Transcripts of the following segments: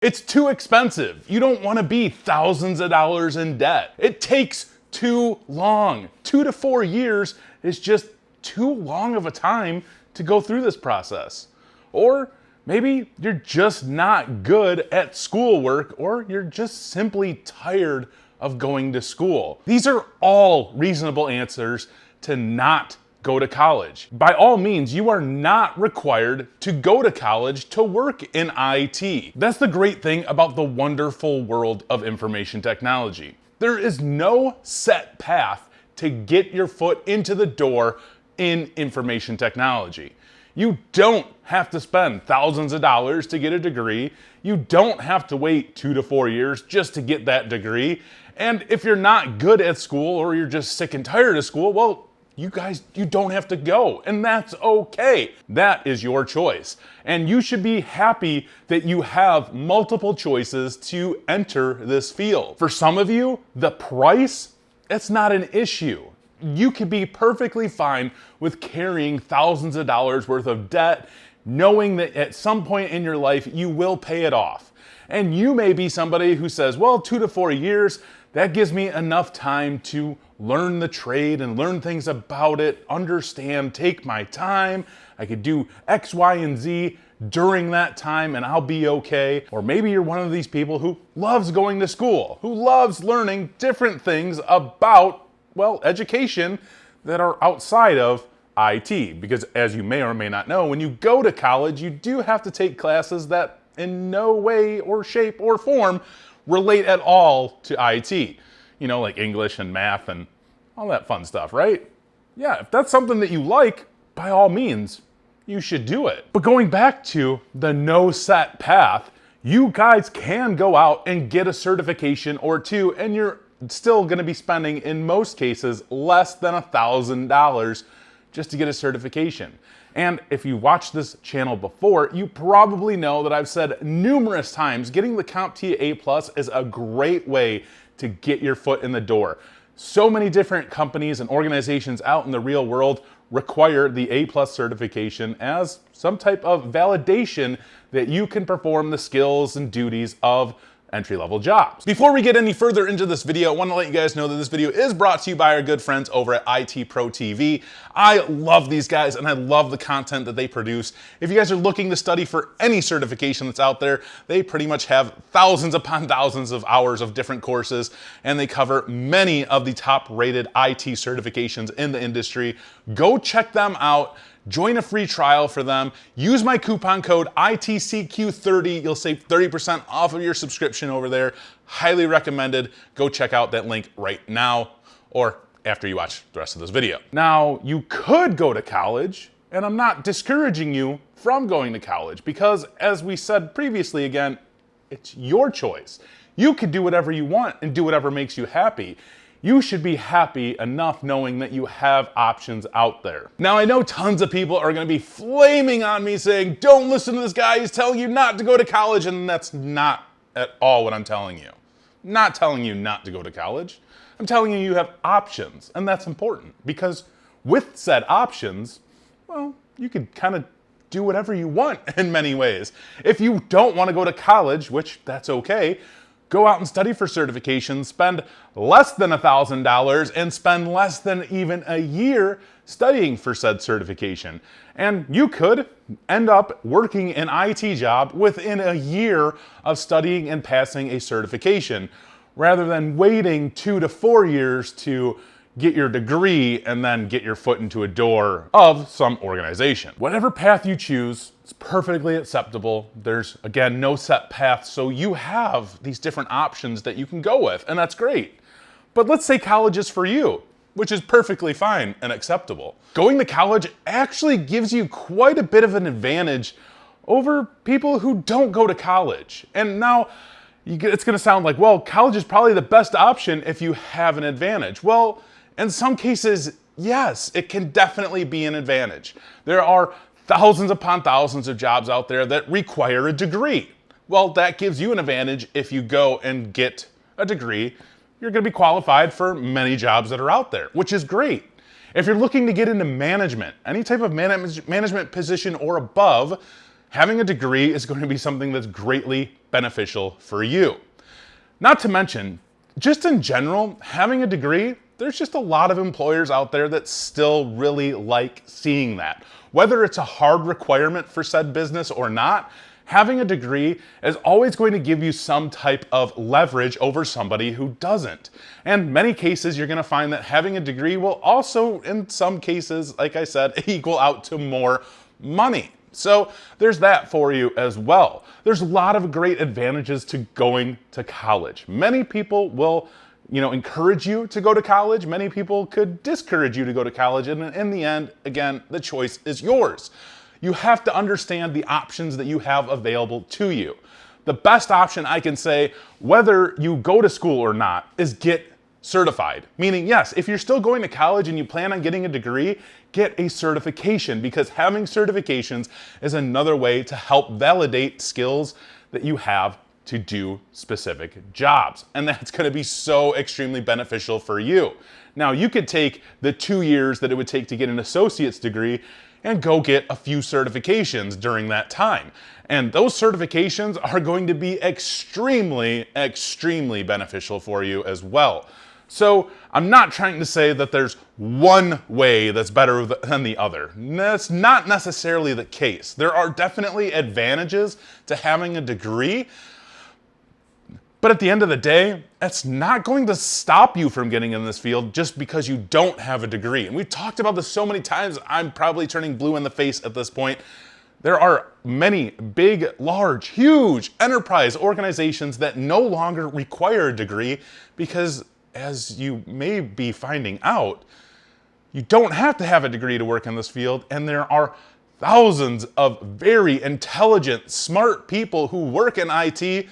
It's too expensive. You don't want to be thousands of dollars in debt. It takes too long. 2 to 4 years is just too long of a time to go through this process. Or maybe you're just not good at schoolwork, or you're just simply tired of going to school. These are all reasonable answers to not go to college. By all means, you are not required to go to college to work in IT. That's the great thing about the wonderful world of information technology. There is no set path to get your foot into the door in information technology. You don't have to spend thousands of dollars to get a degree. You don't have to wait 2 to 4 years just to get that degree. And if you're not good at school, or you're just sick and tired of school, well, you don't have to go, and that's okay. That is your choice. And you should be happy that you have multiple choices to enter this field. For some of you, the price, that's not an issue. You could be perfectly fine with carrying thousands of dollars worth of debt, knowing that at some point in your life, you will pay it off. And you may be somebody who says, well, 2 to 4 years, that gives me enough time to learn the trade and learn things about it, understand, take my time. I could do X, Y, and Z during that time and I'll be okay. Or maybe you're one of these people who loves going to school, who loves learning different things about, well, education that are outside of IT. Because as you may or may not know, when you go to college, you do have to take classes that in no way or shape or form relate at all to IT. You know, like English and math and all that fun stuff, right? Yeah, if that's something that you like, by all means, you should do it. But going back to the no set path, you guys can go out and get a certification or two, and you're still gonna be spending, in most cases, less than $1,000 just to get a certification. And if you watched this channel before, you probably know that I've said numerous times, getting the CompTIA A+ is a great way to get your foot in the door. So many different companies and organizations out in the real world require the A+ certification as some type of validation that you can perform the skills and duties of entry-level jobs. Before we get any further into this video, I want to let you guys know that this video is brought to you by our good friends over at IT Pro TV. I love these guys and I love the content that they produce. If you guys are looking to study for any certification that's out there, they pretty much have thousands upon thousands of hours of different courses, and they cover many of the top-rated IT certifications in the industry. Go check them out. Join a free trial for them. Use my coupon code ITCQ30. You'll save 30% off of your subscription over there. Highly recommended. Go check out that link right now or after you watch the rest of this video. Now, you could go to college, and I'm not discouraging you from going to college because, as we said previously again, it's your choice. You could do whatever you want and do whatever makes you happy. You should be happy enough knowing that you have options out there. Now, I know tons of people are gonna be flaming on me saying, don't listen to this guy, he's telling you not to go to college, and that's not at all what I'm telling you. I'm not telling you not to go to college. I'm telling you you have options, and that's important because with said options, well, you could kind of do whatever you want in many ways. If you don't want to go to college, which that's okay, go out and study for certifications, spend less than $1,000 and spend less than even a year studying for said certification. And you could end up working an IT job within a year of studying and passing a certification, rather than waiting 2 to 4 years to get your degree and then get your foot into a door of some organization. Whatever path you choose, it's perfectly acceptable. There's, again, no set path, so you have these different options that you can go with, and that's great. But let's say college is for you, which is perfectly fine and acceptable. Going to college actually gives you quite a bit of an advantage over people who don't go to college. And now, it's gonna sound like, well, college is probably the best option if you have an advantage. Well, in some cases, yes, it can definitely be an advantage. There are thousands upon thousands of jobs out there that require a degree. Well, that gives you an advantage if you go and get a degree. You're gonna be qualified for many jobs that are out there, which is great. If you're looking to get into management, any type of management position or above, having a degree is going to be something that's greatly beneficial for you. Not to mention, just in general, having a degree, there's just a lot of employers out there that still really like seeing that. Whether it's a hard requirement for said business or not, having a degree is always going to give you some type of leverage over somebody who doesn't. And many cases, you're going to find that having a degree will also, in some cases, like I said, equal out to more money. So there's that for you as well. There's a lot of great advantages to going to college. Many people will, encourage you to go to college. Many people could discourage you to go to college. And in the end, again, the choice is yours. You have to understand the options that you have available to you. The best option I can say, whether you go to school or not, is get certified. Meaning, yes, if you're still going to college and you plan on getting a degree, get a certification, because having certifications is another way to help validate skills that you have to do specific jobs. And that's going to be so extremely beneficial for you. Now, you could take the 2 years that it would take to get an associate's degree and go get a few certifications during that time. And those certifications are going to be extremely, extremely beneficial for you as well. So I'm not trying to say that there's one way that's better than the other. That's not necessarily the case. There are definitely advantages to having a degree, but at the end of the day, that's not going to stop you from getting in this field just because you don't have a degree. And we've talked about this so many times, I'm probably turning blue in the face at this point. There are many big, large, huge enterprise organizations that no longer require a degree because, as you may be finding out, you don't have to have a degree to work in this field, and there are thousands of very intelligent, smart people who work in IT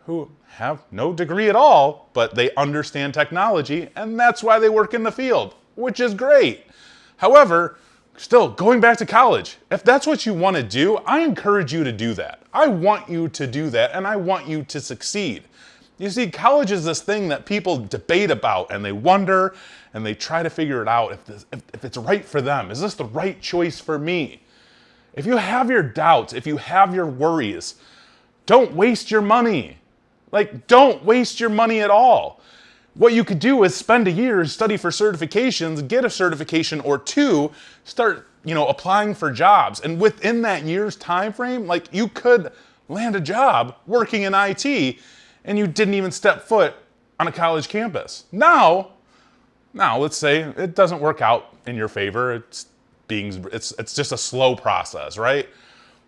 who have no degree at all, but they understand technology, and that's why they work in the field, which is great. However, still, going back to college, if that's what you want to do, I encourage you to do that. I want you to do that, and I want you to succeed. You see, college is this thing that people debate about, and they wonder, and they try to figure it out if it's right for them. Is this the right choice for me? If you have your doubts, if you have your worries, don't waste your money. Don't waste your money at all. What you could do is spend a year, study for certifications, get a certification or two, start, applying for jobs. And within that year's time frame, you could land a job working in IT, and you didn't even step foot on a college campus. Now, let's say it doesn't work out in your favor. It's just a slow process, right?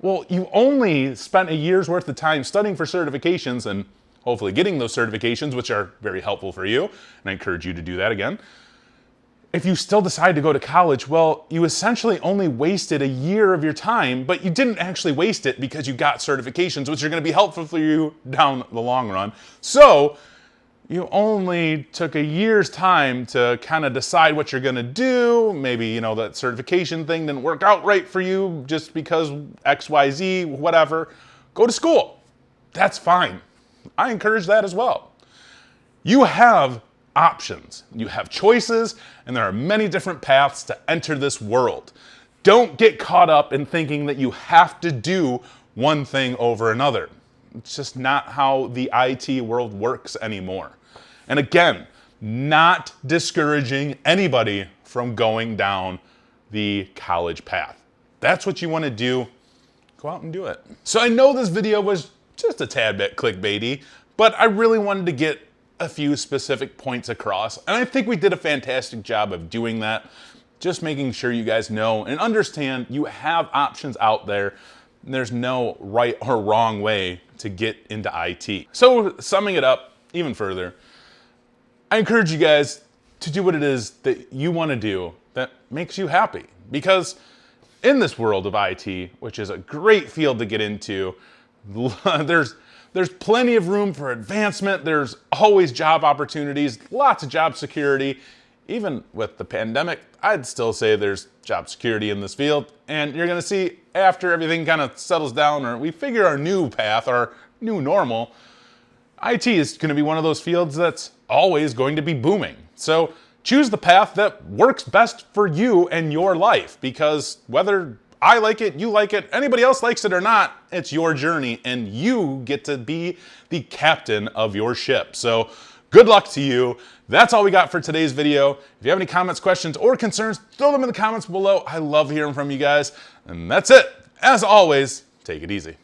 Well, you only spent a year's worth of time studying for certifications and hopefully getting those certifications, which are very helpful for you, and I encourage you to do that again. If you still decide to go to college, well, you essentially only wasted a year of your time, but you didn't actually waste it because you got certifications, which are going to be helpful for you down the long run. So you only took a year's time to kind of decide what you're going to do. Maybe, that certification thing didn't work out right for you just because XYZ, whatever. Go to school. That's fine. I encourage that as well. You have options, you have choices, and there are many different paths to enter this world. Don't get caught up in thinking that you have to do one thing over another. It's just not how the IT world works anymore. And again, not discouraging anybody from going down the college path. That's what you want to do. Go out and do it. So I know this video was just a tad bit clickbaity, but I really wanted to get a few specific points across, and I think we did a fantastic job of doing that, just making sure you guys know and understand you have options out there. There's no right or wrong way to get into IT. So summing it up even further, I encourage you guys to do what it is that you want to do that makes you happy, because in this world of IT, which is a great field to get into, there's plenty of room for advancement. There's always job opportunities, lots of job security. Even with the pandemic, I'd still say there's job security in this field. And you're going to see after everything kind of settles down, or we figure our new path, our new normal, IT is going to be one of those fields that's always going to be booming. So choose the path that works best for you and your life, because whether I like it, you like it, anybody else likes it or not, it's your journey and you get to be the captain of your ship. So good luck to you. That's all we got for today's video. If you have any comments, questions, or concerns, throw them in the comments below. I love hearing from you guys. And that's it. As always, take it easy.